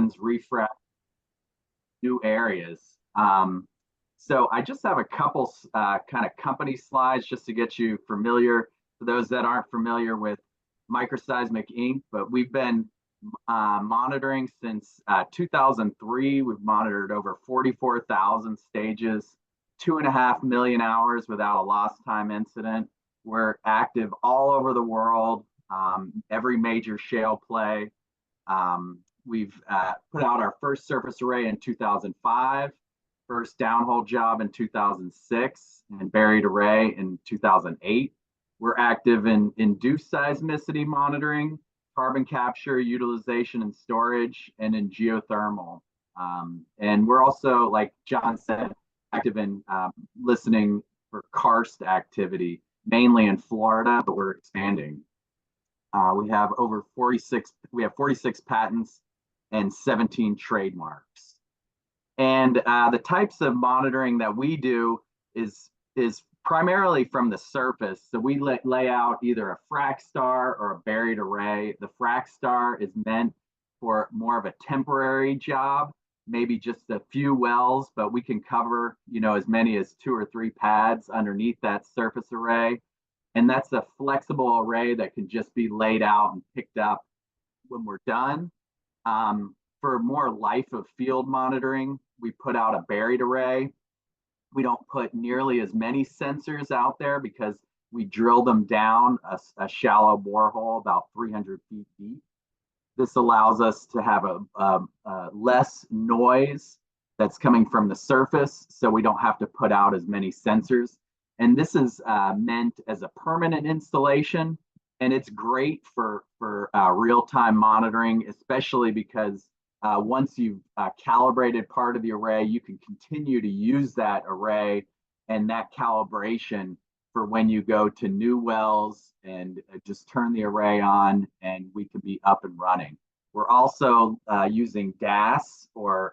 lens refresh, new areas. So I just have a couple kind of company slides just to get you familiar, for those that aren't familiar with Microseismic Inc., but we've been monitoring since 2003. We've monitored over 44,000 stages, 2.5 million hours without a lost time incident. We're active all over the world, every major shale play. We've put out our first surface array in 2005, first downhole job in 2006, and buried array in 2008. We're active in induced seismicity monitoring, carbon capture, utilization and storage, and in geothermal. And we're also, like Jon said, active in listening for karst activity, mainly in Florida, but we're expanding. We have 46 patents and 17 trademarks. And the types of monitoring that we do is primarily from the surface. So we lay out either a frac star or a buried array. The frac star is meant for more of a temporary job, maybe just a few wells, but we can cover, as many as 2 or 3 pads underneath that surface array. And that's a flexible array that can just be laid out and picked up when we're done. For more life of field monitoring, we put out a buried array. We don't put nearly as many sensors out there because we drill them down a shallow borehole about 300 feet deep. This allows us to have a less noise that's coming from the surface, so we don't have to put out as many sensors. And this is meant as a permanent installation, and it's great for real-time monitoring, especially because once you've calibrated part of the array, you can continue to use that array and that calibration for when you go to new wells and just turn the array on and we can be up and running. We're also using DAS or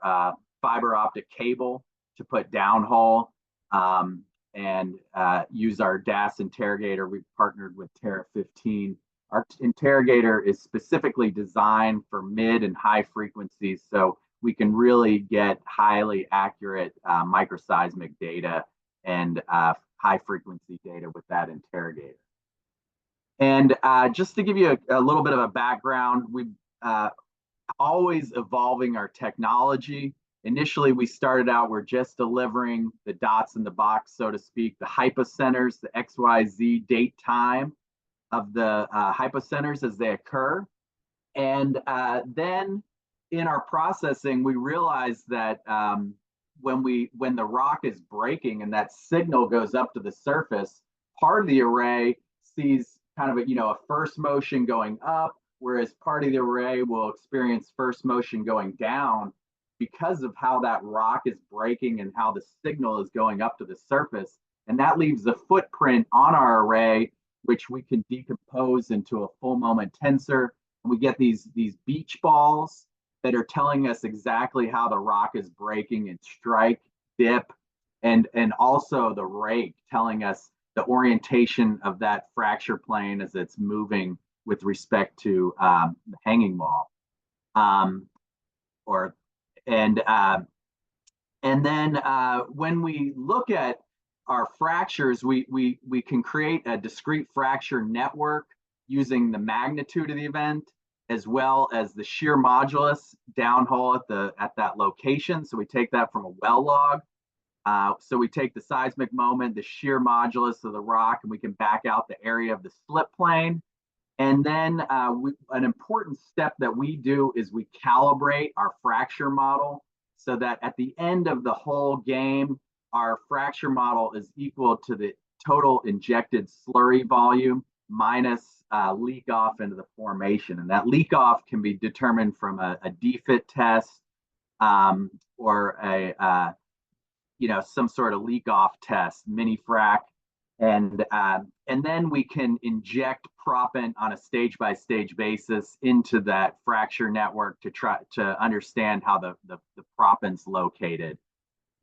fiber optic cable to put downhole and use our DAS interrogator. We've partnered with Terra 15. Our interrogator is specifically designed for mid and high frequencies, so we can really get highly accurate microseismic data and high frequency data with that interrogator. And just to give you a little bit of a background, we've always evolving our technology. Initially, we started out, we're just delivering the dots in the box, so to speak, the hypocenters, the XYZ date time of the hypocenters as they occur. And then in our processing, we realized that when the rock is breaking and that signal goes up to the surface, part of the array sees kind of a first motion going up, whereas part of the array will experience first motion going down because of how that rock is breaking and how the signal is going up to the surface. And that leaves a footprint on our array, which we can decompose into a full moment tensor. And we get these beach balls that are telling us exactly how the rock is breaking and strike, dip, and also the rake telling us the orientation of that fracture plane as it's moving with respect to the hanging wall. And then when we look at our fractures, we can create a discrete fracture network using the magnitude of the event as well as the shear modulus downhole at that location. So we take that from a well log. So we take the seismic moment, the shear modulus of the rock, and we can back out the area of the slip plane. And then an important step that we do is we calibrate our fracture model so that at the end of the whole game, our fracture model is equal to the total injected slurry volume minus leak off into the formation. And that leak off can be determined from a DFIT test or some sort of leak off test, mini frac. And then we can inject proppant on a stage by stage basis into that fracture network to try to understand how the proppant's located.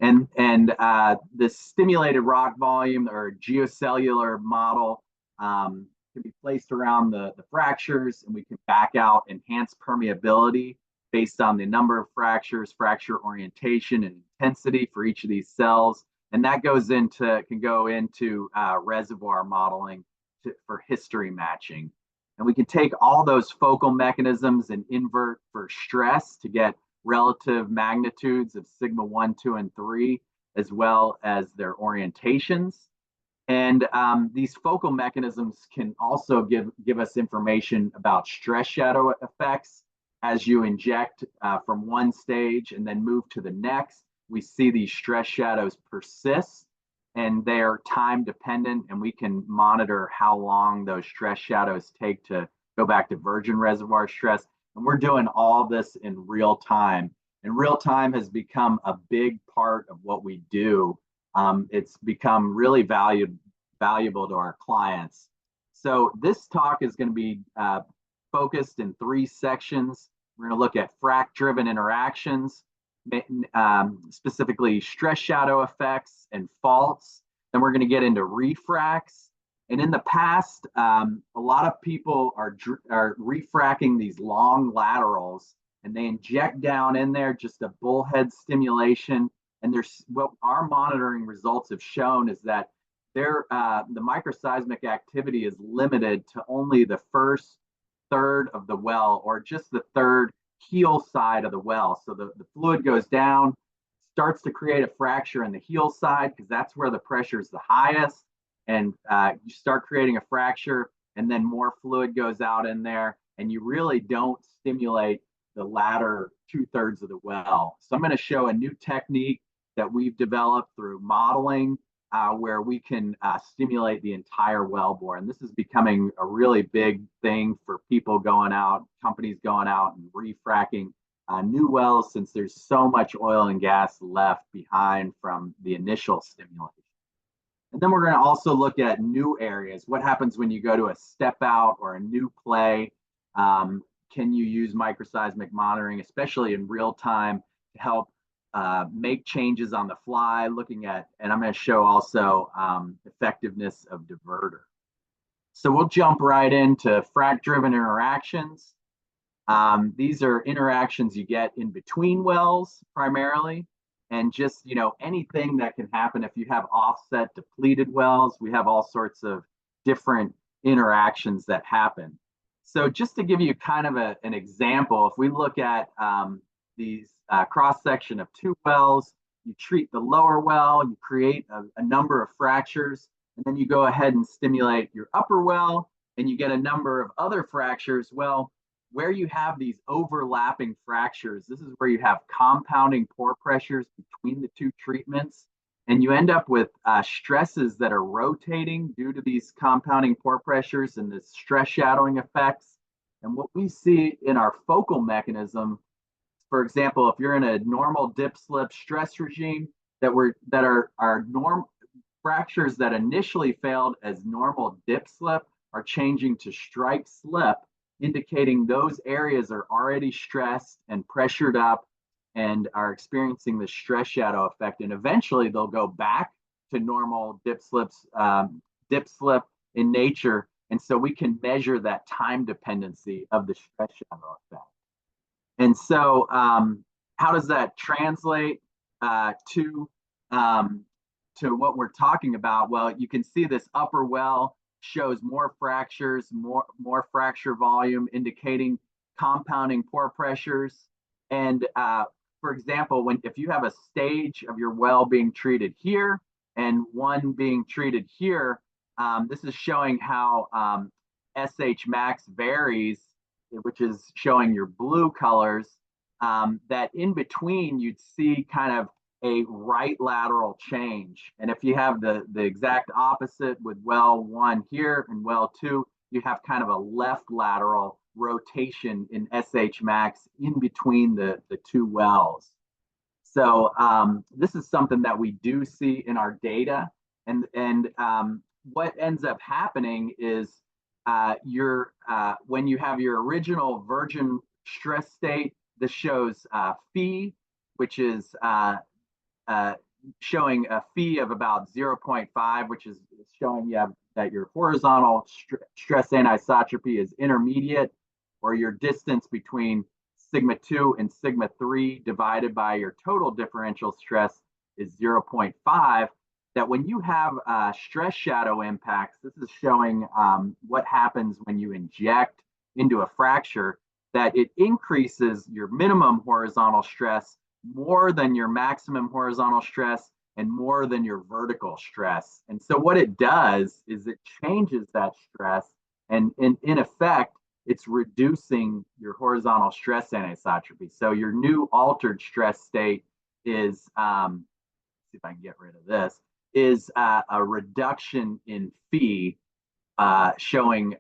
And the stimulated rock volume or geocellular model can be placed around the fractures, and we can back out enhanced permeability based on the number of fractures, fracture orientation, and intensity for each of these cells. And that can go into reservoir modeling for history matching. And we can take all those focal mechanisms and invert for stress to get relative magnitudes of sigma 1, 2, and 3, as well as their orientations. And these focal mechanisms can also give us information about stress shadow effects. As you inject from one stage and then move to the next, we see these stress shadows persist, and they're time dependent, and we can monitor how long those stress shadows take to go back to virgin reservoir stress. And we're doing all this in real time. And real time has become a big part of what we do. It's become really valuable to our clients. So this talk is going to be focused in 3 sections. We're going to look at frac-driven interactions, specifically stress shadow effects and faults. Then we're going to get into refracts. And in the past, a lot of people are refracking these long laterals, and they inject down in there just a bullhead stimulation. And what our monitoring results have shown is that the microseismic activity is limited to only the first third of the well, or just the third heel side of the well. So the fluid goes down, starts to create a fracture in the heel side, because that's where the pressure is the highest. And you start creating a fracture, and then more fluid goes out in there, and you really don't stimulate the latter 2/3 of the well. So I'm going to show a new technique that we've developed through modeling, where we can stimulate the entire wellbore. And this is becoming a really big thing for people going out, companies going out and refracking new wells, since there's so much oil and gas left behind from the initial stimulation. And then we're going to also look at new areas. What happens when you go to a step out or a new play? Can you use microseismic monitoring, especially in real time, to help make changes on the fly, and I'm going to show also effectiveness of diverter. So we'll jump right into frac-driven interactions. These are interactions you get in between wells primarily, and just, anything that can happen if you have offset depleted wells. We have all sorts of different interactions that happen. So just to give you kind of an example, if we look at these cross-section of 2 wells, you treat the lower well, you create a number of fractures, and then you go ahead and stimulate your upper well, and you get a number of other fractures. Well, where you have these overlapping fractures, this is where you have compounding pore pressures between the 2 treatments, and you end up with stresses that are rotating due to these compounding pore pressures and the stress shadowing effects. And what we see in our focal mechanism, for example, if you're in a normal dip-slip stress regime, that are fractures that initially failed as normal dip-slip are changing to strike-slip, indicating those areas are already stressed and pressured up and are experiencing the stress shadow effect. And eventually they'll go back to normal dip-slip in nature. And so we can measure that time dependency of the stress shadow effect. And so how does that translate to what we're talking about? Well, you can see this upper well shows more fractures, more fracture volume, indicating compounding pore pressures. And for example, if you have a stage of your well being treated here and one being treated here, this is showing how SH max varies, which is showing your blue colors, that in between you'd see kind of a right lateral change. And if you have the exact opposite with well 1 here and well 2, you have kind of a left lateral rotation in SH max in between the 2 wells. So this is something that we do see in our data. And what ends up happening is when you have your original virgin stress state, this shows phi, which is showing a phi of about 0.5, which is showing you that your horizontal stress anisotropy is intermediate, or your distance between sigma 2 and sigma 3 divided by your total differential stress is 0.5, that when you have stress shadow impacts, this is showing what happens when you inject into a fracture, that it increases your minimum horizontal stress more than your maximum horizontal stress and more than your vertical stress. And so what it does is it changes that stress, and in effect, it's reducing your horizontal stress anisotropy. So your new altered stress state is, see if I can get rid of this, is a reduction in phi, showing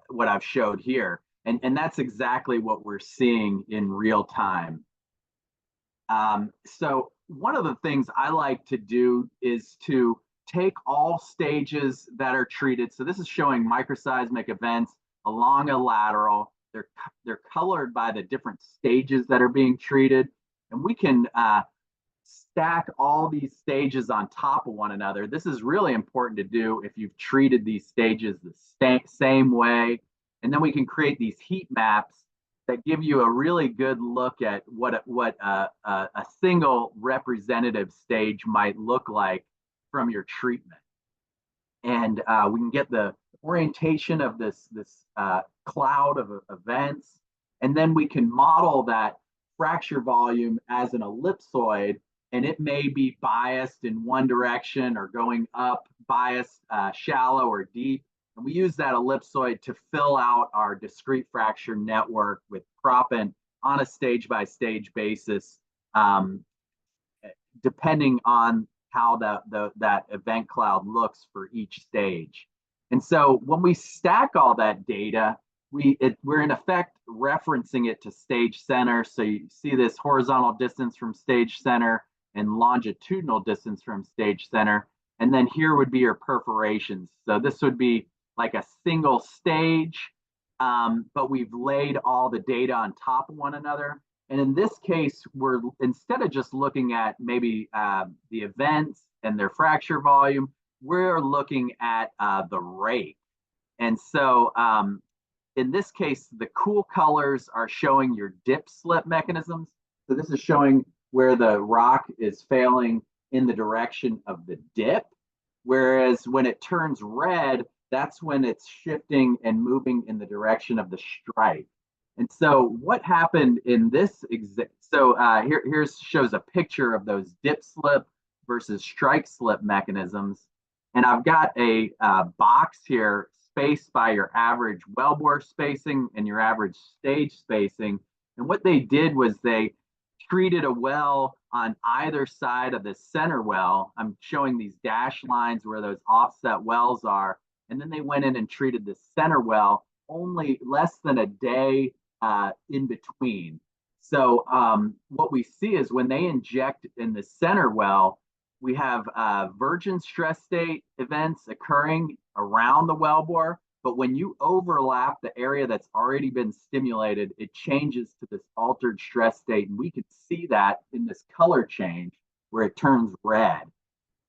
what I've showed here. And that's exactly what we're seeing in real time. So one of the things I like to do is to take all stages that are treated. So this is showing microseismic events along a lateral. They're colored by the different stages that are being treated. And we can stack all these stages on top of one another. This is really important to do if you've treated these stages the same way. And then we can create these heat maps that give you a really good look at what a single representative stage might look like from your treatment. And we can get the orientation of this cloud of events, and then we can model that fracture volume as an ellipsoid, and it may be biased in one direction or going up, biased shallow or deep. And we use that ellipsoid to fill out our discrete fracture network with proppant on a stage-by-stage basis, depending on how that event cloud looks for each stage. And so when we stack all that data, we're in effect referencing it to stage center. So you see this horizontal distance from stage center and longitudinal distance from stage center. And then here would be your perforations. So this would be like a single stage, but we've laid all the data on top of one another. And in this case, we're, instead of just looking at maybe the events and their fracture volume, we're looking at the rate. And so in this case, the cool colors are showing your dip slip mechanisms. So this is showing where the rock is failing in the direction of the dip. Whereas when it turns red, that's when it's shifting and moving in the direction of the strike. And so what happened in this, here shows a picture of those dip slip versus strike slip mechanisms. And I've got a box here spaced by your average wellbore spacing and your average stage spacing. And what they did was they treated a well on either side of the center well. I'm showing these dashed lines where those offset wells are. And then they went in and treated the center well only less than a day in between. So what we see is when they inject in the center well, we have virgin stress state events occurring around the wellbore. But when you overlap the area that's already been stimulated, it changes to this altered stress state. And we can see that in this color change where it turns red.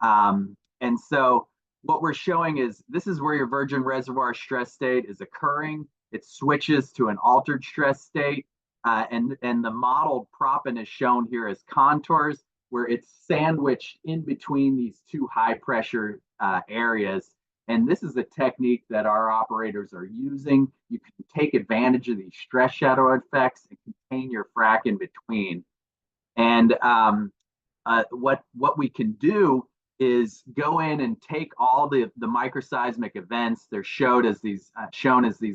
And so what we're showing is this is where your virgin reservoir stress state is occurring. It switches to an altered stress state. And the modeled proppant is shown here as contours, where it's sandwiched in between these two high pressure areas. And this is a technique that our operators are using. You can take advantage of these stress shadow effects and contain your frac in between. And what we can do is go in and take all the microseismic events. They're shown as these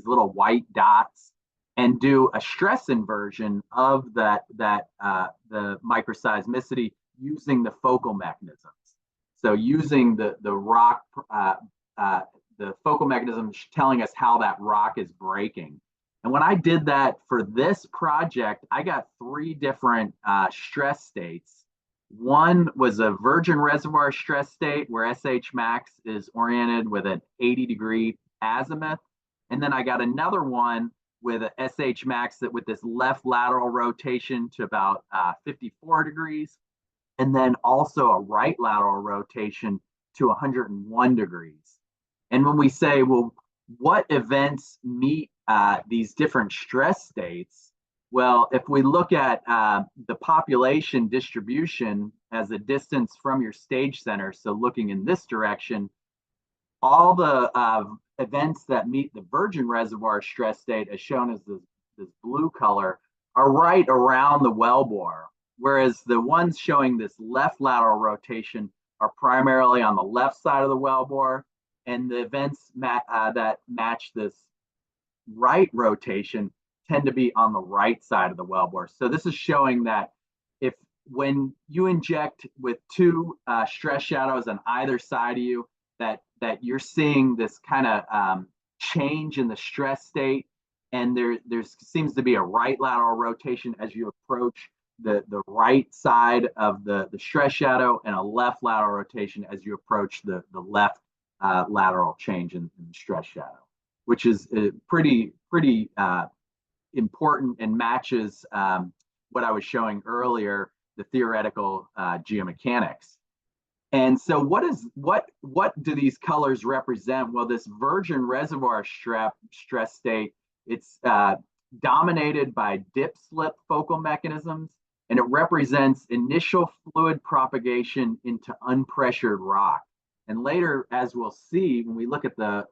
little white dots, and do a stress inversion of the microseismicity using the focal mechanisms. So using the rock, the focal mechanism telling us how that rock is breaking. And when I did that for this project, I got 3 different stress states. One was a virgin reservoir stress state where SH max is oriented with an 80-degree azimuth. And then I got another one with a SH max that with this left lateral rotation to about 54 degrees. And then also a right lateral rotation to 101 degrees. And when we say, well, what events meet these different stress states, Well, if we look at the population distribution as a distance from your stage center, so looking in this direction, all the events that meet the virgin reservoir stress state, as shown as this blue color, are right around the wellbore, whereas the ones showing this left lateral rotation are primarily on the left side of the wellbore, and the events that match this right rotation tend to be on the right side of the wellbore. So this is showing that if when you inject with two stress shadows on either side of you, that you're seeing this kind of change in the stress state, and there seems to be a right lateral rotation as you approach the right side of the stress shadow, and a left lateral rotation as you approach the left lateral change in the stress shadow, which is pretty important and matches what I was showing earlier, the theoretical geomechanics. And so what do these colors represent? Well, this virgin reservoir stress state, it's dominated by dip slip focal mechanisms, and it represents initial fluid propagation into unpressured rock. And later, as we'll see, when we look at the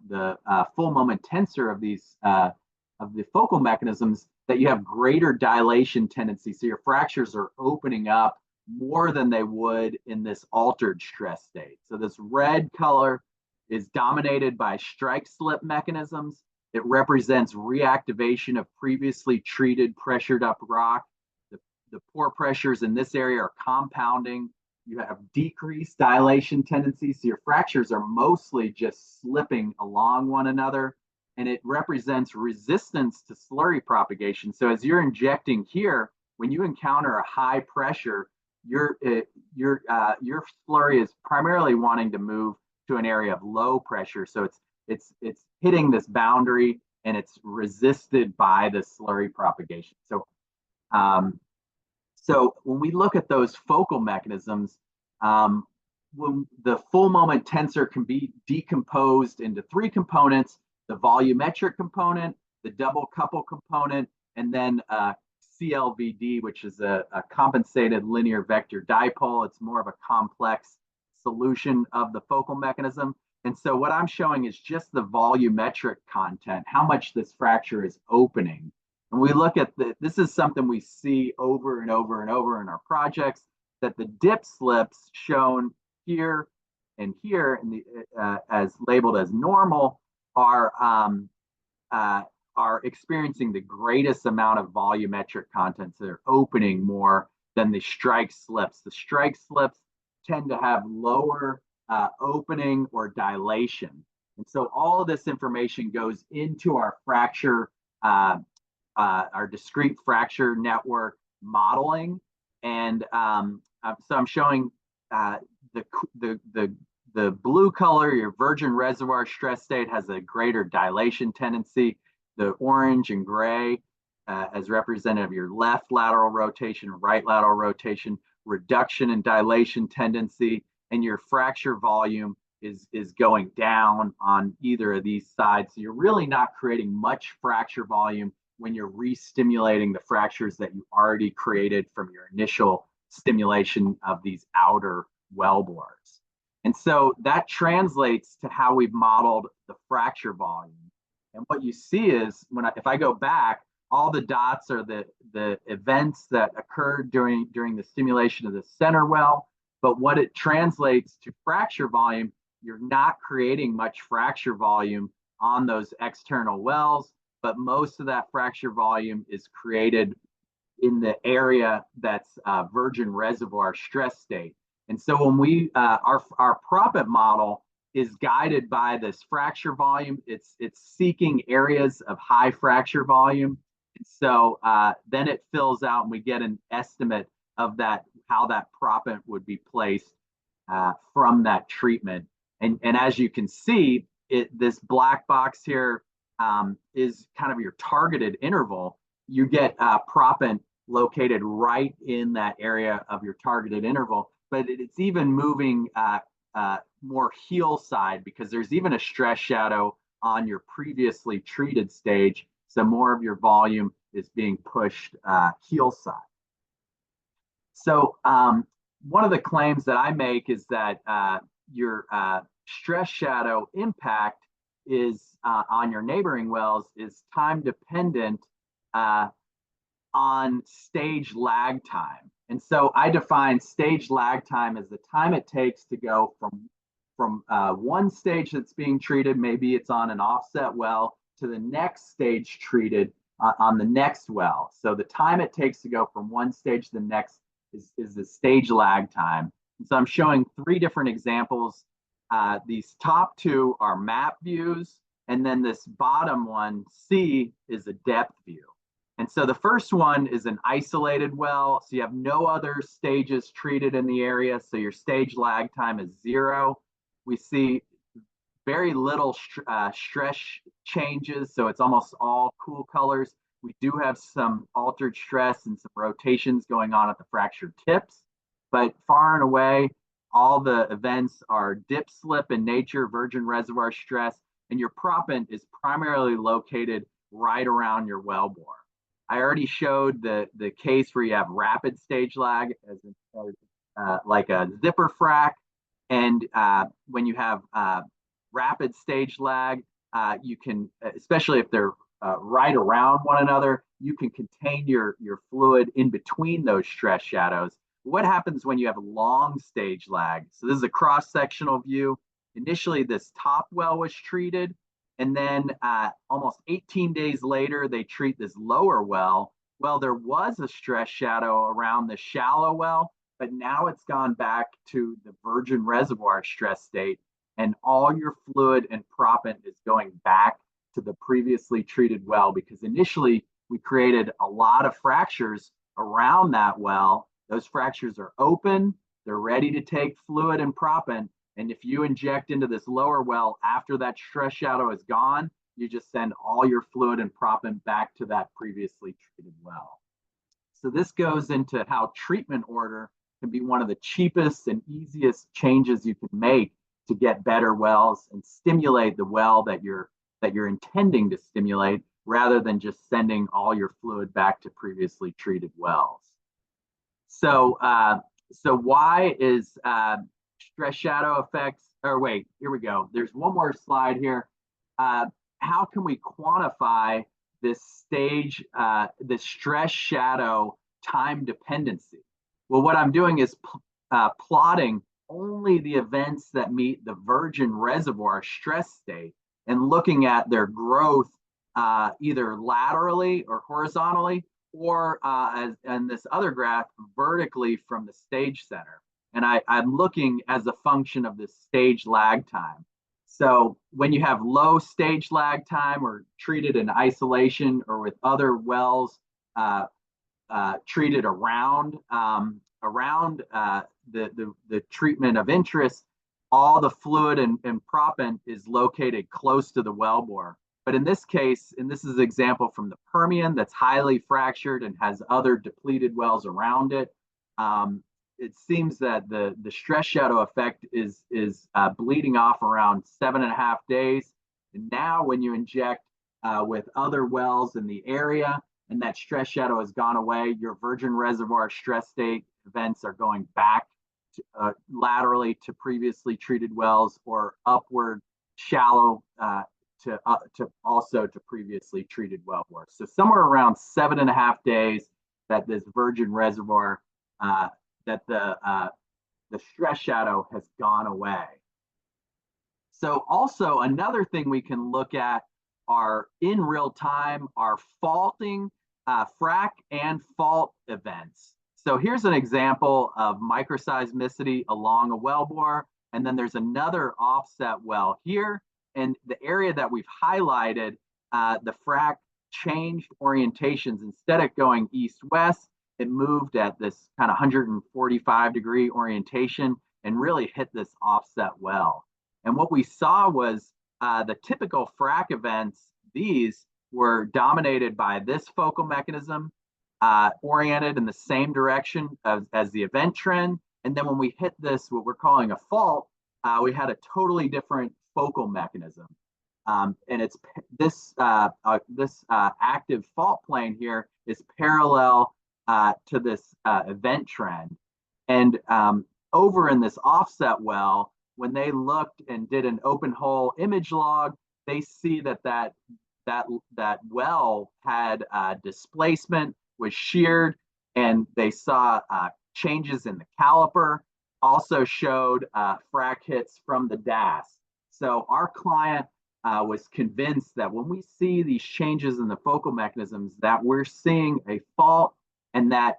full moment tensor of these of the focal mechanisms, that you have greater dilation tendency. So your fractures are opening up more than they would in this altered stress state. So this red color is dominated by strike slip mechanisms. It represents reactivation of previously treated pressured up rock. The pore pressures in this area are compounding. You have decreased dilation tendency, so your fractures are mostly just slipping along one another, and it represents resistance to slurry propagation. So as you're injecting here, when you encounter a high pressure, your slurry is primarily wanting to move to an area of low pressure. So it's hitting this boundary, and it's resisted by the slurry propagation. So when we look at those focal mechanisms, when the full moment tensor can be decomposed into three components: the volumetric component, the double couple component, and then CLVD, which is a compensated linear vector dipole. It's more of a complex solution of the focal mechanism. And so what I'm showing is just the volumetric content, how much this fracture is opening. And we look at this is something we see over and over and over in our projects, that the dip slips shown here and here in the, as labeled as normal are experiencing the greatest amount of volumetric content. So they're opening more than the strike slips. The strike slips tend to have lower opening or dilation. And so all of this information goes into our fracture, our discrete fracture network modeling. And so I'm showing the blue color, your virgin reservoir stress state, has a greater dilation tendency. The orange and gray as representative of your left lateral rotation, right lateral rotation, reduction in dilation tendency, and your fracture volume is going down on either of these sides. So you're really not creating much fracture volume when you're re-stimulating the fractures that you already created from your initial stimulation of these outer wellbores. And so that translates to how we've modeled the fracture volume. And what you see is, if I go back, all the dots are the events that occurred during the stimulation of the center well. But what it translates to fracture volume, you're not creating much fracture volume on those external wells, but most of that fracture volume is created in the area that's virgin reservoir stress state. And so when we our proppant model is guided by this fracture volume, it's seeking areas of high fracture volume. And so then it fills out, and we get an estimate of that, how that proppant would be placed from that treatment. And as you can see, this black box here is kind of your targeted interval. You get proppant located right in that area of your targeted interval, but it's even moving more heel side, because there's even a stress shadow on your previously treated stage. So more of your volume is being pushed keel side. So one of the claims that I make is that your stress shadow impact is on your neighboring wells is time dependent on stage lag time. And so I define stage lag time as the time it takes to go from one stage that's being treated, maybe it's on an offset well, to the next stage treated on the next well. So the time it takes to go from one stage to the next is the stage lag time. And so I'm showing 3 different examples. These top 2 are map views, and then this bottom one, C, is a depth view. And so the first one is an isolated well, so you have no other stages treated in the area, so your stage lag time is 0. We see very little stress changes, so it's almost all cool colors. We do have some altered stress and some rotations going on at the fractured tips, but far and away, all the events are dip slip in nature, virgin reservoir stress, and your proppant is primarily located right around your wellbore. I already showed the case where you have rapid stage lag as like a zipper frac, and when you have rapid stage lag, you can, especially if they're right around one another, you can contain your fluid in between those stress shadows. What happens when you have long stage lag? So this is a cross-sectional view. Initially, this top well was treated, and then almost 18 days later, they treat this lower well. Well, there was a stress shadow around the shallow well, but now it's gone back to the virgin reservoir stress state, and all your fluid and proppant is going back to the previously treated well, because initially we created a lot of fractures around that well. Those fractures are open, they're ready to take fluid and proppant, and if you inject into this lower well after that stress shadow is gone, you just send all your fluid and proppant back to that previously treated well. So this goes into how treatment order can be one of the cheapest and easiest changes you can make to get better wells and stimulate the well that you're intending to stimulate, rather than just sending all your fluid back to previously treated wells. So why is stress shadow effects, or wait, here we go. There's one more slide here. How can we quantify this stage, this stress shadow time dependency? Well, what I'm doing is plotting only the events that meet the virgin reservoir stress state and looking at their growth either laterally or horizontally, or as in this other graph, vertically from the stage center. And I'm looking as a function of the stage lag time. So when you have low stage lag time or treated in isolation or with other wells treated around the treatment of interest, all the fluid and proppant is located close to the wellbore. But in this case, and this is an example from the Permian that's highly fractured and has other depleted wells around it, it seems that the stress shadow effect is bleeding off around 7.5 days. And now when you inject with other wells in the area and that stress shadow has gone away, your virgin reservoir stress state events are going back to, laterally to previously treated wells, or upward shallow to also to previously treated wellbore. So somewhere around 7.5 days that this virgin reservoir, that the stress shadow has gone away. So also another thing we can look at are in real time are faulting, frac and fault events. So here's an example of microseismicity along a wellbore, and then there's another offset well here. And the area that we've highlighted, the frac changed orientations. Instead of going east-west, it moved at this kind of 145-degree orientation and really hit this offset well. And what we saw was the typical frac events, these were dominated by this focal mechanism, oriented in the same direction as the event trend. And then when we hit this, what we're calling a fault, we had a totally different focal mechanism. And it's this active fault plane here is parallel to this event trend. And over in this offset well, when they looked and did an open hole image log, they see that well had displacement, was sheared, and they saw changes in the caliper, also showed frac hits from the DAS. So our client was convinced that when we see these changes in the focal mechanisms, that we're seeing a fault, and that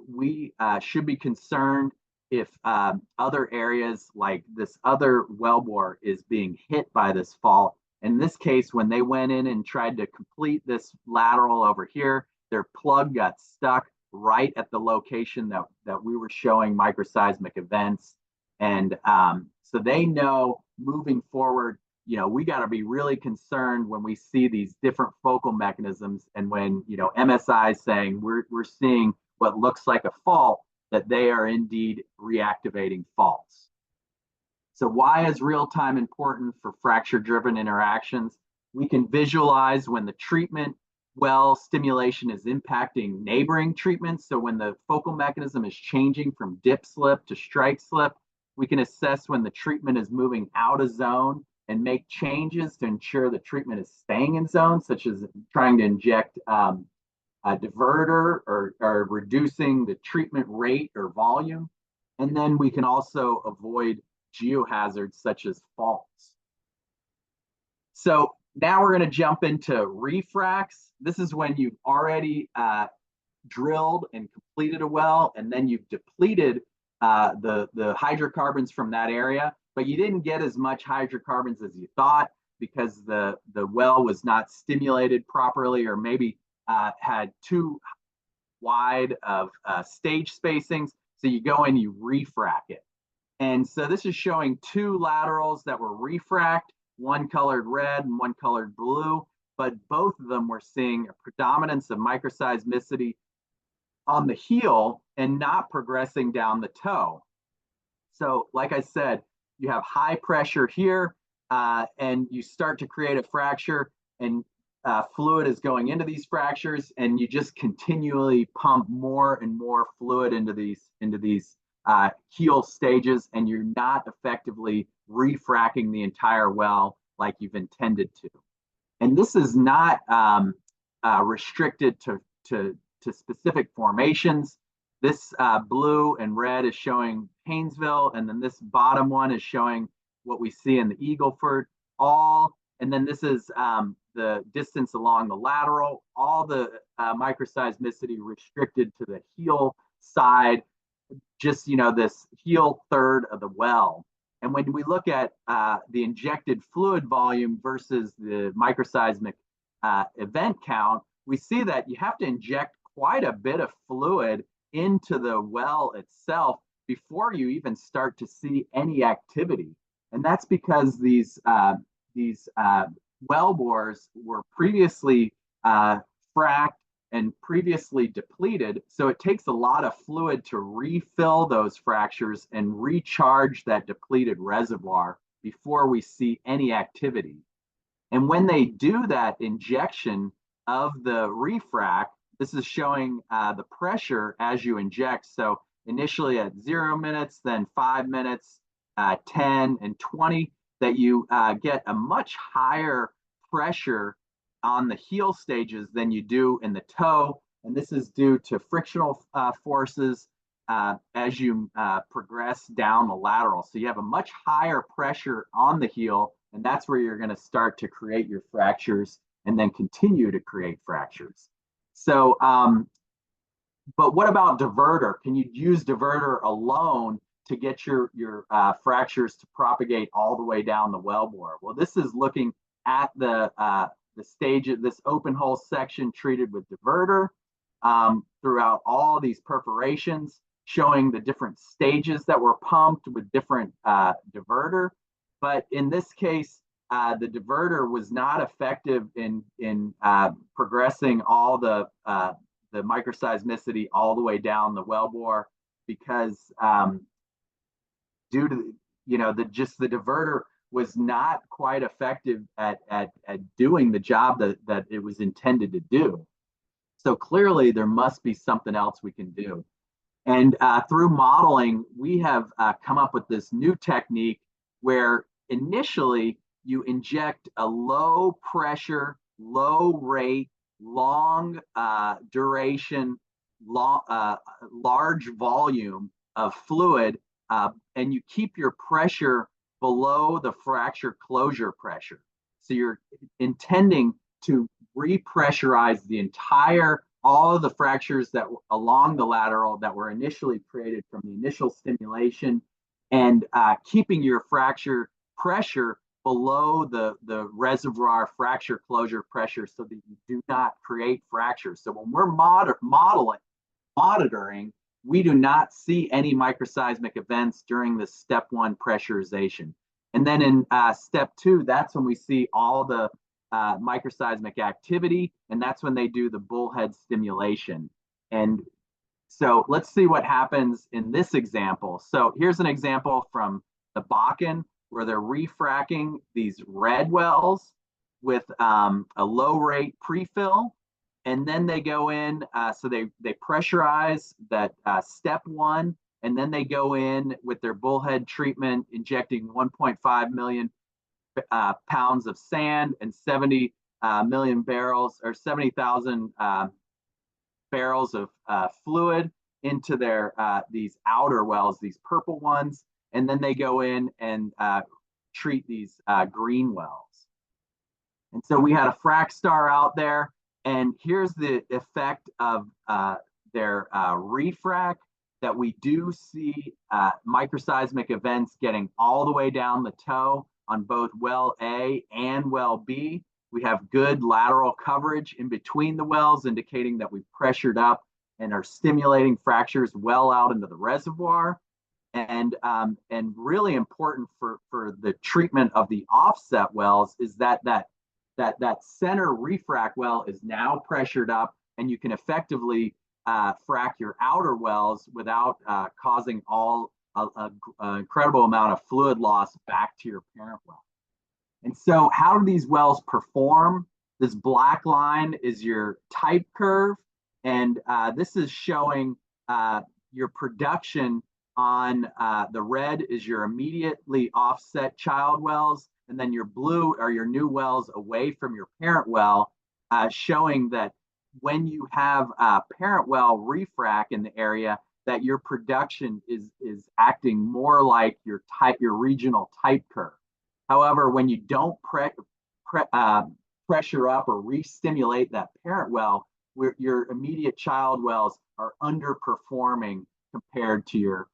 we should be concerned if other areas like this other wellbore is being hit by this fault. In this case, when they went in and tried to complete this lateral over here, their plug got stuck right at the location that we were showing microseismic events. And so they know moving forward, we got to be really concerned when we see these different focal mechanisms, and when MSI is saying we're seeing what looks like a fault, that they are indeed reactivating faults. So why is real time important for fracture driven interactions? We can visualize when the treatment well stimulation is impacting neighboring treatments. So when the focal mechanism is changing from dip slip to strike slip, we can assess when the treatment is moving out of zone and make changes to ensure the treatment is staying in zone, such as trying to inject a diverter or reducing the treatment rate or volume. And then we can also avoid geohazards such as faults. So now we're going to jump into refracs. This is when you've already drilled and completed a well, and then you've depleted the hydrocarbons from that area, but you didn't get as much hydrocarbons as you thought because the well was not stimulated properly, or maybe had too wide of stage spacings. So you go and you refrac it. And so this is showing two laterals that were refracked, one colored red and one colored blue, but both of them were seeing a predominance of microseismicity on the heel and not progressing down the toe. So like I said, you have high pressure here, and you start to create a fracture, and fluid is going into these fractures, and you just continually pump more and more fluid into these heel stages, and you're not effectively refracking the entire well like you've intended to. And this is not restricted to specific formations. This blue and red is showing Haynesville, and then this bottom one is showing what we see in the Eagleford. And then this is the distance along the lateral, all the microseismicity restricted to the heel side, just this heel third of the well. And when we look at the injected fluid volume versus the microseismic event count, we see that you have to inject quite a bit of fluid into the well itself before you even start to see any activity. And that's because these well bores were previously fracked and previously depleted. So it takes a lot of fluid to refill those fractures and recharge that depleted reservoir before we see any activity. And when they do that injection of the refrac, this is showing the pressure as you inject. So initially at 0 minutes, then 5 minutes, 10 and 20, that you get a much higher pressure on the heel stages than you do in the toe. And this is due to frictional forces as you progress down the lateral. So you have a much higher pressure on the heel, and that's where you're going to start to create your fractures and then continue to create fractures. So, but what about diverter? Can you use diverter alone to get your fractures to propagate all the way down the wellbore? Well, this is looking at the stage of this open hole section treated with diverter throughout all these perforations, showing the different stages that were pumped with different diverter. But in this case, the diverter was not effective in progressing all the microseismicity all the way down the wellbore, because due to the diverter was not quite effective at doing the job that it was intended to do. So clearly there must be something else we can do. And through modeling, we have come up with this new technique where initially you inject a low pressure, low rate, long duration, large volume of fluid, and you keep your pressure below the fracture closure pressure. So you're intending to repressurize the entire, all of the fractures that along the lateral that were initially created from the initial stimulation, and keeping your fracture pressure below the reservoir fracture closure pressure so that you do not create fractures. So when we're monitoring, we do not see any microseismic events during the step one pressurization. And then in step two, that's when we see all the microseismic activity, and that's when they do the bullhead stimulation. And so let's see what happens in this example. So here's an example from the Bakken where they're refracking these red wells with a low rate prefill. And then they go in, so they pressurize that step one, and then they go in with their bullhead treatment, injecting 1.5 million pounds of sand and 70 million barrels, or 70,000 barrels of fluid into their these outer wells, these purple ones, and then they go in and treat these green wells. And so we had a frac star out there, and here's the effect of their refrac, that we do see microseismic events getting all the way down the toe on both well A and well B. We have good lateral coverage in between the wells, indicating that we've pressured up and are stimulating fractures well out into the reservoir. And really important for the treatment of the offset wells is that center refrac well is now pressured up, and you can effectively frac your outer wells without causing an incredible amount of fluid loss back to your parent well. And so how do these wells perform? This black line is your type curve, and this is showing your production on the red is your immediately offset child wells, and then your blue are your new wells away from your parent well, showing that when you have a parent well refrac in the area, that your production is acting more like your regional type curve. However, when you don't pressure up or re-stimulate that parent well, your immediate child wells are underperforming compared to your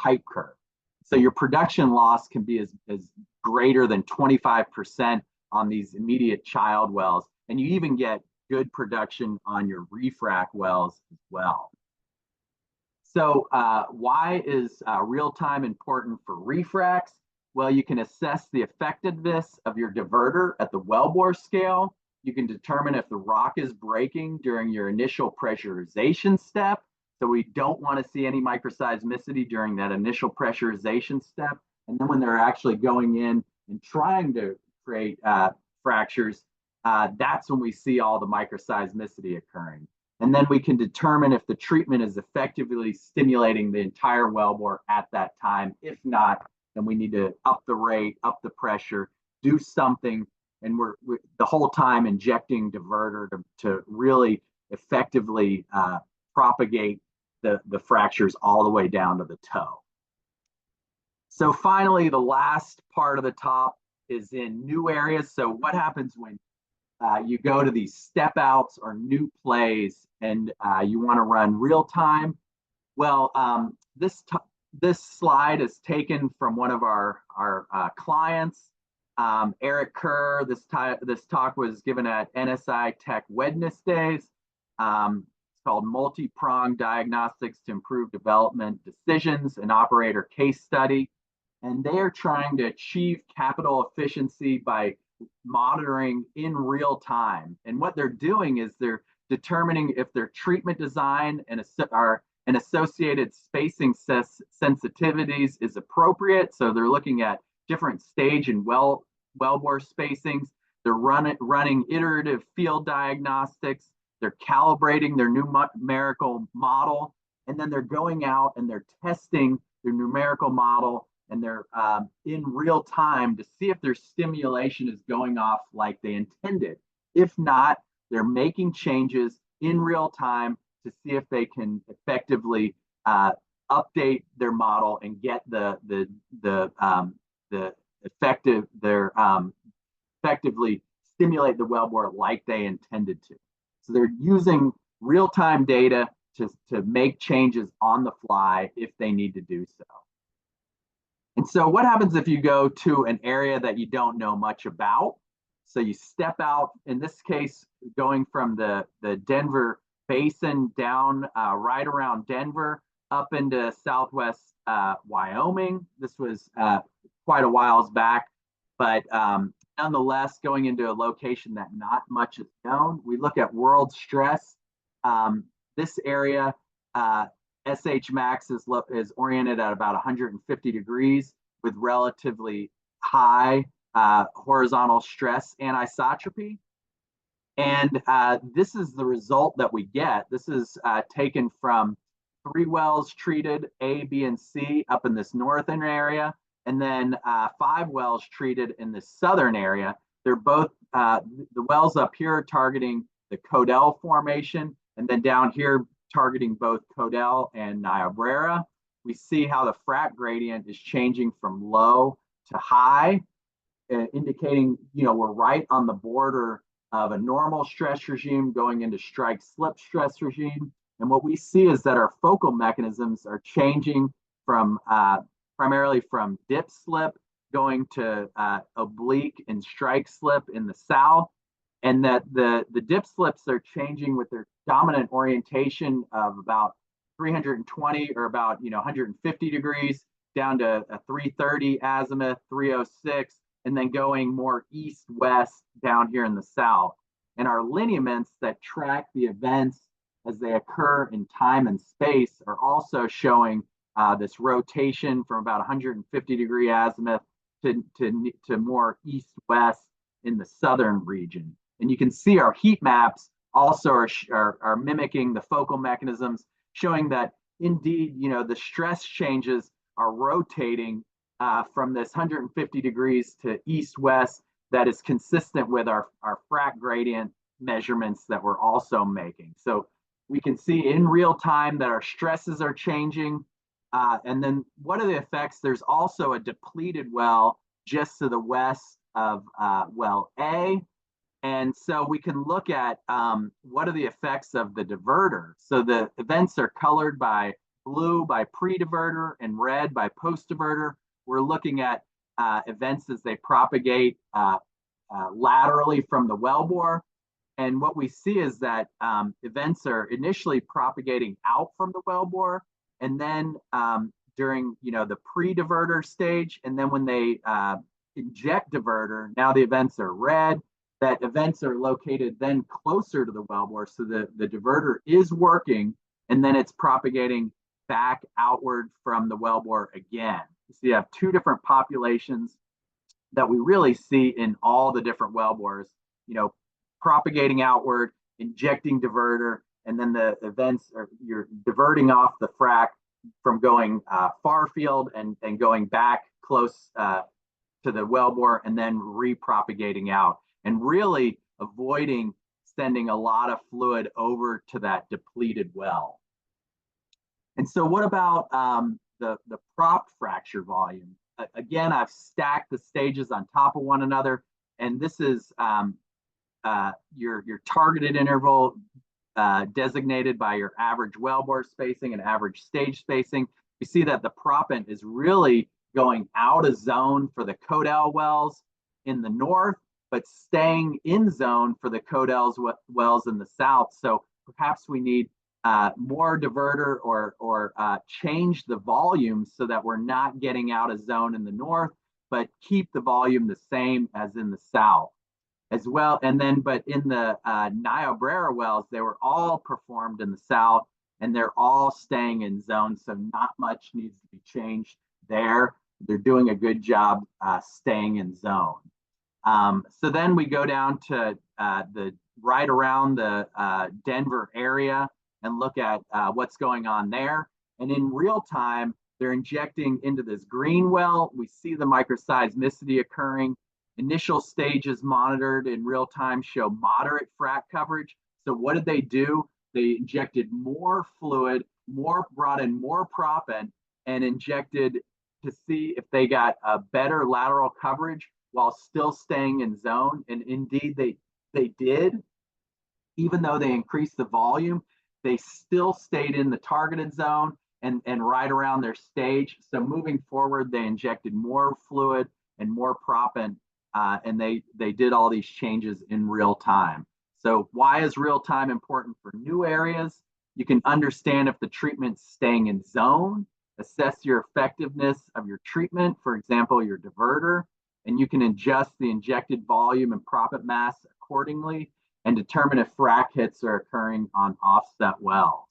type curve. So your production loss can be as greater than 25% on these immediate child wells, and you even get good production on your refrac wells as well. So why is real time important for refracs? Well, you can assess the effectiveness of your diverter at the wellbore scale. You can determine if the rock is breaking during your initial pressurization step. So we don't want to see any microseismicity during that initial pressurization step. And then when they're actually going in and trying to create fractures, that's when we see all the microseismicity occurring. And then we can determine if the treatment is effectively stimulating the entire wellbore at that time. If not, then we need to up the rate, up the pressure, do something. And we're the whole time injecting diverter to really effectively propagate the fractures all the way down to the toe. So finally, the last part of the top is in new areas. So what happens when you go to these step outs or new plays and you want to run real time? Well, this slide is taken from one of our clients, Eric Kerr. This talk was given at NSI Tech Wednesdays. It's called Multi-Pronged Diagnostics to Improve Development Decisions, an Operator Case Study. And they are trying to achieve capital efficiency by monitoring in real time. And what they're doing is they're determining if their treatment design and and associated spacing sensitivities is appropriate. So they're looking at different stage and wellbore spacings. They're running iterative field diagnostics. They're calibrating their numerical model, and then they're going out and they're testing their numerical model, and they're in real time to see if their stimulation is going off like they intended. If not, they're making changes in real time to see if they can effectively update their model and get effectively stimulate the wellbore like they intended to. So they're using real-time data to make changes on the fly if they need to do so. And so what happens if you go to an area that you don't know much about? So you step out, in this case, going from the Denver Basin down right around Denver up into southwest Wyoming. This was quite a whiles back, but nonetheless, going into a location that not much is known. We look at world stress. This area, SH max is oriented at about 150 degrees with relatively high horizontal stress anisotropy. And this is the result that we get. This is taken from 3 wells treated, A, B, and C, up in this northern area, and then 5 wells treated in the southern area. They're both, the wells up here are targeting the Codell Formation, and then down here targeting both Codell and Niobrara. We see how the frac gradient is changing from low to high, indicating, we're right on the border of a normal stress regime going into strike-slip stress regime. And what we see is that our focal mechanisms are changing from primarily from dip-slip going to oblique and strike-slip in the south, and that the dip-slips are changing with their dominant orientation of about 320 or about 150 degrees down to a 330 azimuth, 306, and then going more east-west down here in the south. And our lineaments that track the events as they occur in time and space are also showing this rotation from about 150 degree azimuth to more east-west in the southern region. And you can see our heat maps also are mimicking the focal mechanisms, showing that indeed, the stress changes are rotating from this 150 degrees to east-west that is consistent with our frac gradient measurements that we're also making. So we can see in real time that our stresses are changing. And then what are the effects? There's also a depleted well just to the west of well A. And so we can look at what are the effects of the diverter. So the events are colored by blue by pre-diverter and red by post-diverter. We're looking at events as they propagate laterally from the wellbore. And what we see is that events are initially propagating out from the wellbore, and then during the pre-diverter stage, and then when they inject diverter, now the events are red. That events are located then closer to the wellbore, so the diverter is working, and then it's propagating back outward from the wellbore again. So you have 2 different populations that we really see in all the different wellbores, propagating outward, injecting diverter, and then the events are you're diverting off the frac from going far field and going back close to the wellbore and then repropagating out, and really avoiding sending a lot of fluid over to that depleted well. And so what about the prop fracture volume? Again, I've stacked the stages on top of one another, and this is your targeted interval designated by your average wellbore spacing and average stage spacing. We see that the proppant is really going out of zone for the Codell wells in the north, but staying in zone for the Codell wells in the south. So perhaps we need more diverter or change the volume so that we're not getting out of zone in the north, but keep the volume the same as in the south as well. And then, but in the Niobrara wells, they were all performed in the south. and they're all staying in zone. So not much needs to be changed there. They're doing a good job staying in zone. So then we go down to the right around the Denver area and look at what's going on there. And in real time, they're injecting into this green well. We see the microseismicity occurring. Initial stages monitored in real time show moderate frac coverage. So what did they do? They injected more fluid, brought in more proppant, and injected to see if they got a better lateral coverage while still staying in zone. And indeed, they did. Even though they increased the volume, they still stayed in the targeted zone and right around their stage. So moving forward, they injected more fluid and more proppant, and they did all these changes in real time. So why is real time important for new areas? You can understand if the treatment's staying in zone, assess your effectiveness of your treatment, for example, your diverter, and you can adjust the injected volume and proppant mass accordingly and determine if frac hits are occurring on offset wells.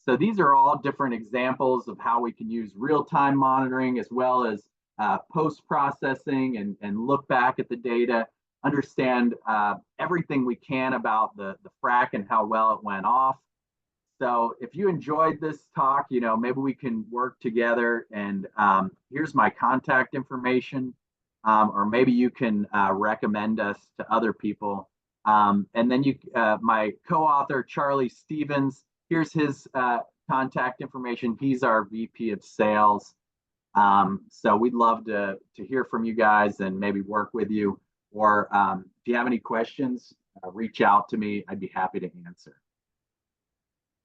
So these are all different examples of how we can use real-time monitoring as well as post-processing and look back at the data, understand everything we can about the frac and how well it went off. So if you enjoyed this talk, maybe we can work together, and here's my contact information, or maybe you can recommend us to other people. And then my co-author, Charlie Stevens, here's his contact information. He's our VP of sales. So we'd love to hear from you guys and maybe work with you. Or if you have any questions, reach out to me. I'd be happy to answer.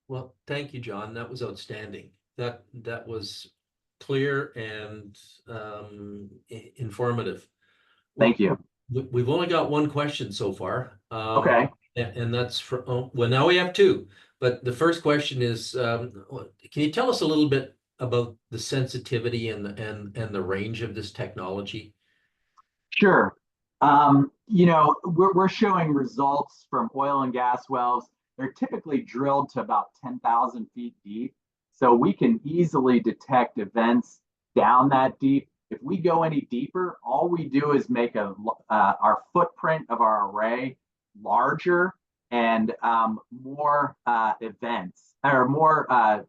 Well, thank you, Jon. That was outstanding. That was clear and informative. Thank you. We've only got one question so far. Okay. And that's for, well, now we have two. But the first question is, can you tell us a little bit about the sensitivity and the range of this technology? Sure. We're showing results from oil and gas wells. They're typically drilled to about 10,000 feet deep. So we can easily detect events down that deep. If we go any deeper, all we do is make our footprint of our array larger and more events or more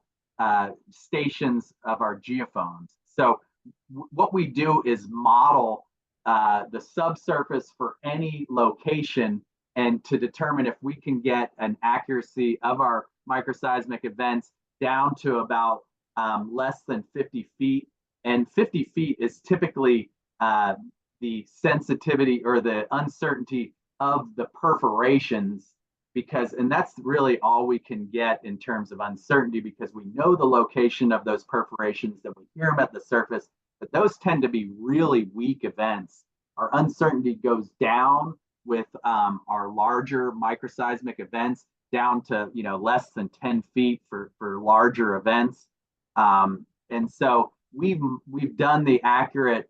stations of our geophones. So what we do is model the subsurface for any location and to determine if we can get an accuracy of our microseismic events down to about less than 50 feet. And 50 feet is typically the sensitivity or the uncertainty of the perforations, and that's really all we can get in terms of uncertainty, because we know the location of those perforations, that we hear them at the surface, but those tend to be really weak events. Our uncertainty goes down with our larger microseismic events down to less than 10 feet for larger events. And so we've done the accurate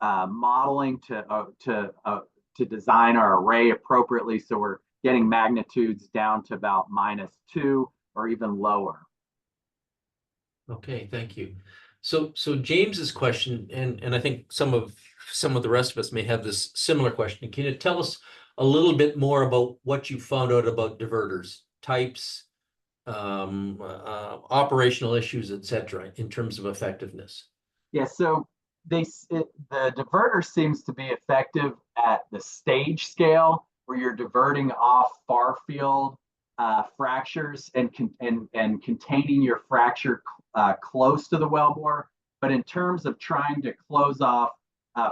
modeling to design our array appropriately, so we're getting magnitudes down to about -2 or even lower. Okay, thank you. So James's question, and I think some of the rest of us may have this similar question. Can you tell us a little bit more about what you found out about diverters, types, operational issues, etc., in terms of effectiveness? Yeah, so the diverter seems to be effective at the stage scale, where you're diverting off far field fractures and containing your fracture close to the wellbore. But in terms of trying to close off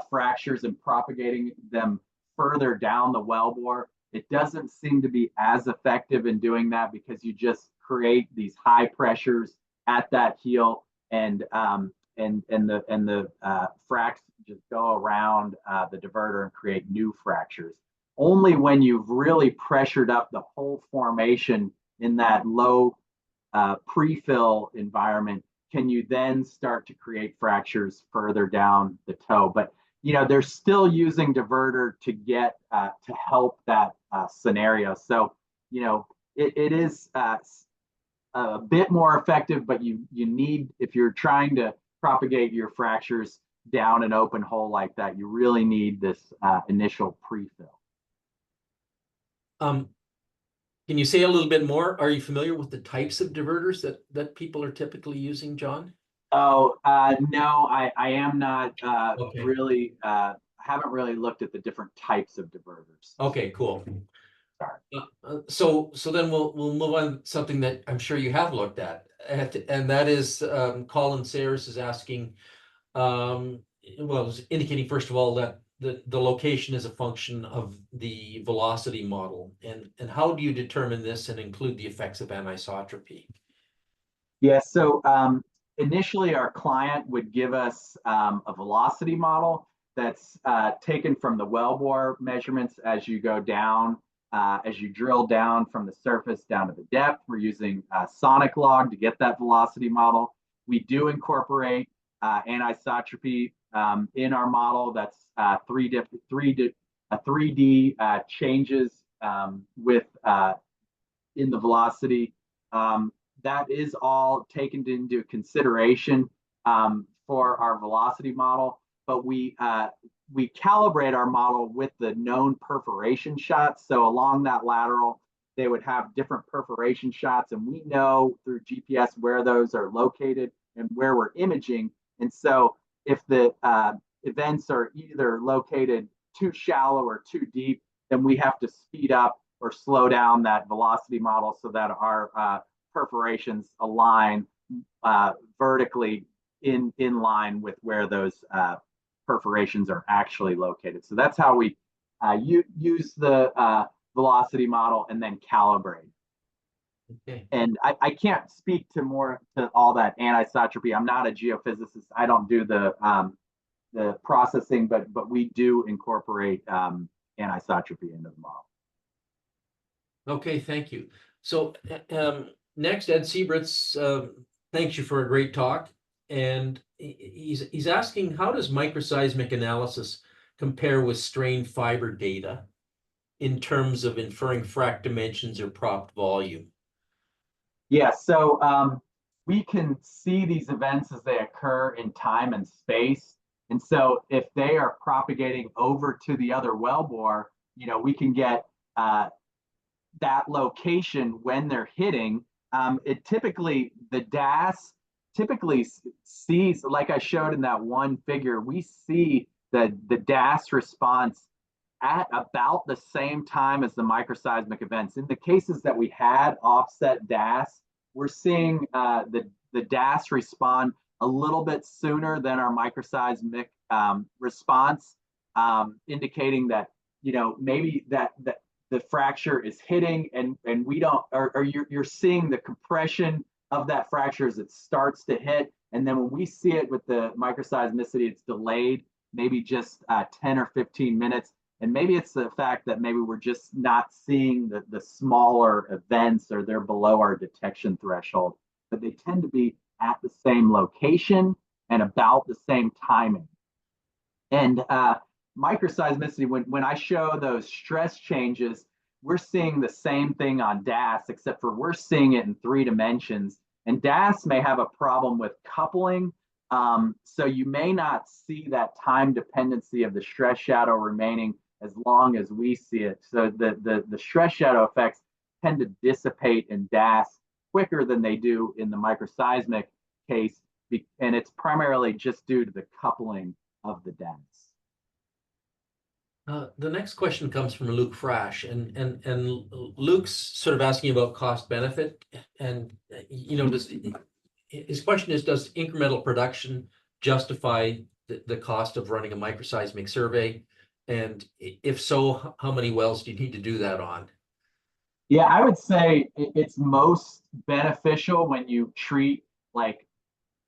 fractures and propagating them further down the wellbore, it doesn't seem to be as effective in doing that, because you just create these high pressures at that heel, and the fracs just go around the diverter and create new fractures. Only when you've really pressured up the whole formation in that low pre-fill environment can you then start to create fractures further down the toe. But they're still using diverter to get to help that scenario. So it is a bit more effective, but you need, if you're trying to propagate your fractures down an open hole like that, you really need this initial pre-fill. Can you say a little bit more? Are you familiar with the types of diverters that people are typically using, John? Oh, no, I am not Okay. really, haven't really looked at the different types of diverters. Okay, cool. Sorry. So then we'll move on to something that I'm sure you have looked at, and that is Colin Sayers is asking, well, is indicating first of all that the location is a function of the velocity model, and how do you determine this and include the effects of anisotropy? Yeah, so initially our client would give us a velocity model that's taken from the wellbore measurements as you go down, as you drill down from the surface down to the depth. We're using sonic log to get that velocity model. We do incorporate anisotropy in our model. That's 3D changes with in the velocity. That is all taken into consideration for our velocity model, but we calibrate our model with the known perforation shots. So along that lateral, they would have different perforation shots, and we know through GPS where those are located and where we're imaging. And so if the events are either located too shallow or too deep, then we have to speed up or slow down that velocity model so that our perforations align vertically in line with where those perforations are actually located. So that's how we use the velocity model and then calibrate. Okay. And I can't speak to more to all that anisotropy. I'm not a geophysicist. I don't do the processing, but we do incorporate anisotropy into the model. Okay, thank you. So next, Ed Siebritz, thanks you for a great talk. And he's asking, how does microseismic analysis compare with strain fiber data in terms of inferring frac dimensions or propped volume? Yeah, so we can see these events as they occur in time and space. And so if they are propagating over to the other wellbore, we can get that location when they're hitting. It typically, the DAS typically sees, like I showed in that one figure, we see the DAS response at about the same time as the microseismic events. In the cases that we had offset DAS, we're seeing the DAS respond a little bit sooner than our microseismic response, indicating that maybe that the fracture is hitting and we don't, or you're seeing the compression of that fracture as it starts to hit, and then when we see it with the microseismicity, it's delayed maybe just 10 or 15 minutes. And maybe it's the fact that maybe we're just not seeing the smaller events, or they're below our detection threshold, but they tend to be at the same location and about the same timing. And microseismicity, when I show those stress changes, we're seeing the same thing on DAS, except for we're seeing it in 3 dimensions. And DAS may have a problem with coupling. So you may not see that time dependency of the stress shadow remaining as long as we see it. So the stress shadow effects tend to dissipate in DAS quicker than they do in the microseismic case. And it's primarily just due to the coupling of the DAS. The next question comes from Luke Frash, and Luke's sort of asking about cost benefit, and his question is, does incremental production justify the cost of running a microseismic survey? And if so, how many wells do you need to do that on? Yeah, I would say it's most beneficial when you treat like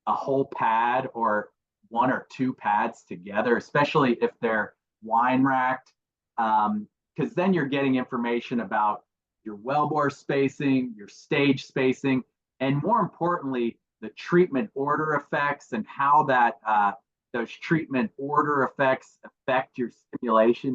a whole pad or 1 or 2 pads together, especially if they're wine racked, because then you're getting information about your wellbore spacing, your stage spacing, and more importantly, the treatment order effects and how that those treatment order effects affect your stimulation.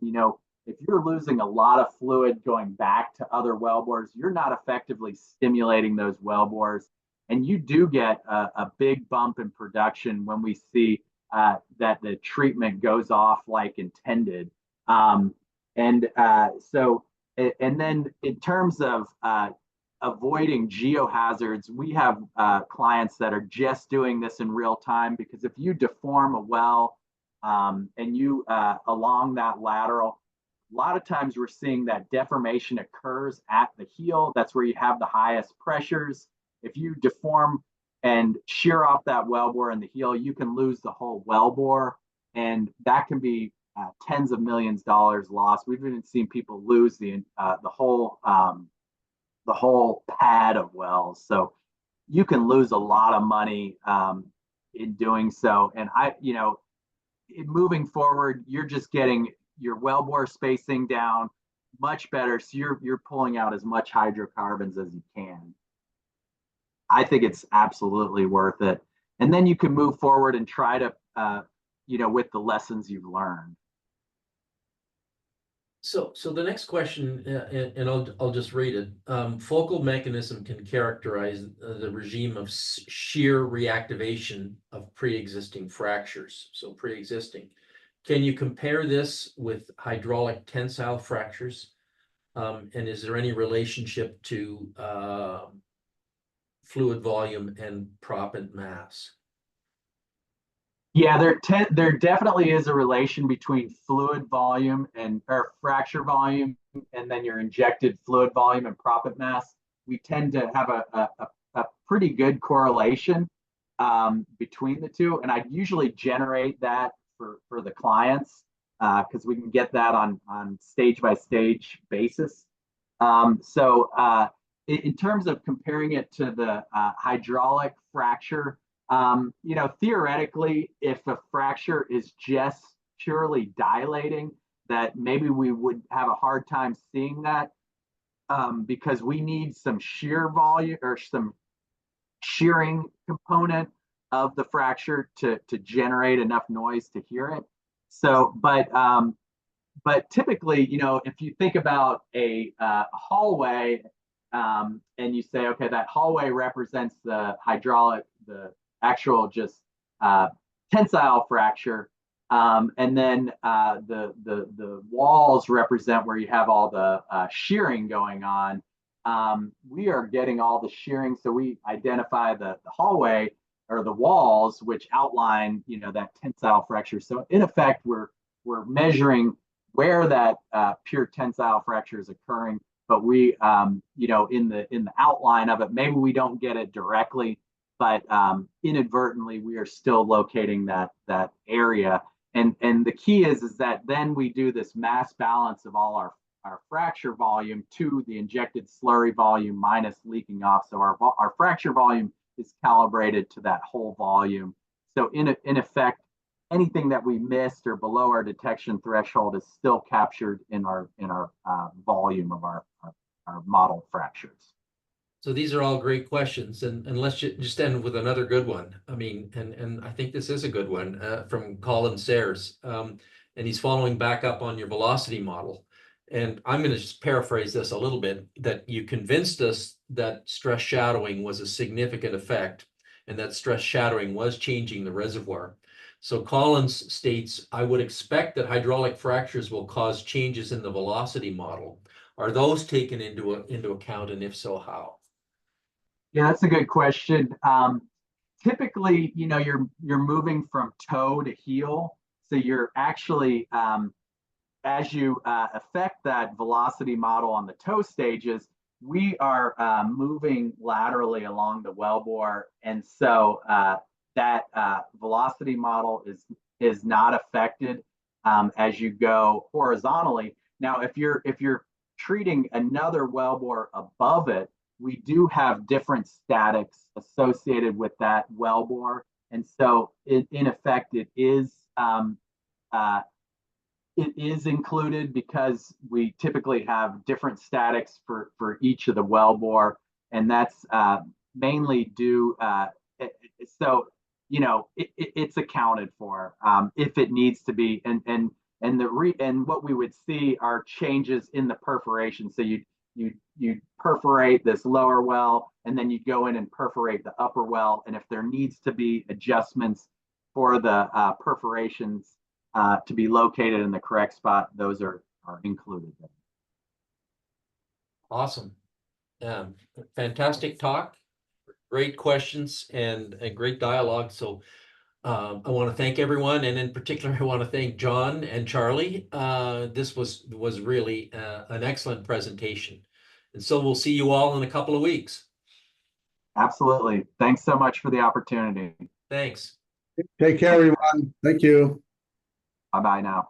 if you're losing a lot of fluid going back to other wellbores, you're not effectively stimulating those wellbores. And you do get a big bump in production when we see that the treatment goes off like intended. And then in terms of avoiding geohazards, we have clients that are just doing this in real time, because if you deform a well and you along that lateral, a lot of times we're seeing that deformation occurs at the heel. That's where you have the highest pressures. If you deform and shear off that wellbore in the heel, you can lose the whole wellbore, and that can be tens of millions of dollars lost. We've even seen people lose the whole pad of wells. So you can lose a lot of money in doing so. And moving forward, you're just getting your wellbore spacing down much better, so you're pulling out as much hydrocarbons as you can. I think it's absolutely worth it. And then you can move forward and try to, with the lessons you've learned. So the next question, and I'll just read it. Focal mechanism can characterize the regime of shear reactivation of pre-existing fractures. So pre-existing. Can you compare this with hydraulic tensile fractures? And is there any relationship to fluid volume and proppant mass? Yeah, there definitely is a relation between fluid volume or fracture volume, and then your injected fluid volume and proppant mass. We tend to have a pretty good correlation between the two, and I usually generate that for the clients because we can get that on stage by stage basis. In terms of comparing it to the hydraulic fracture, theoretically, if a fracture is just purely dilating, that maybe we would have a hard time seeing that because we need some shear volume or some shearing component of the fracture to generate enough noise to hear it. So, but typically, if you think about a hallway and you say, okay, that hallway represents the actual just tensile fracture, and then the walls represent where you have all the shearing going on. We are getting all the shearing, so we identify the hallway or the walls, which outline that tensile fracture. So in effect, we're measuring where that pure tensile fracture is occurring, but we in the outline of it, maybe we don't get it directly, but inadvertently we are still locating that area. And the key is that then we do this mass balance of all our fracture volume to the injected slurry volume minus leaking off. So our fracture volume is calibrated to that whole volume. So in effect, anything that we missed or below our detection threshold is still captured in our volume of our model fractures. So these are all great questions, and let's just end with another good one. I mean, and I think this is a good one from Colin Sayers, and he's following back up on your velocity model. And I'm going to just paraphrase this a little bit, that you convinced us that stress shadowing was a significant effect and that stress shadowing was changing the reservoir. So Collins states, I would expect that hydraulic fractures will cause changes in the velocity model. Are those taken into account, and if so, how? Yeah, that's a good question. Typically, you're moving from toe to heel, so you're actually as you affect that velocity model on the toe stages, we are moving laterally along the wellbore, and so that velocity model is not affected as you go horizontally. Now, if you're treating another wellbore above it, we do have different statics associated with that wellbore, and so in effect it is included because we typically have different statics for each of the wellbore, and that's mainly due. So it's accounted for if it needs to be, and And what we would see are changes in the perforation. So you perforate this lower well, and then you go in and perforate the upper well. And if there needs to be adjustments for the perforations to be located in the correct spot, those are included. Awesome. Fantastic talk, great questions, and a great dialogue. So I want to thank everyone, and in particular, I want to thank Jon and Charlie. This was really an excellent presentation. And so we'll see you all in a couple of weeks. Absolutely. Thanks so much for the opportunity. Thanks. Take care, everyone. Thank you. Bye-bye now.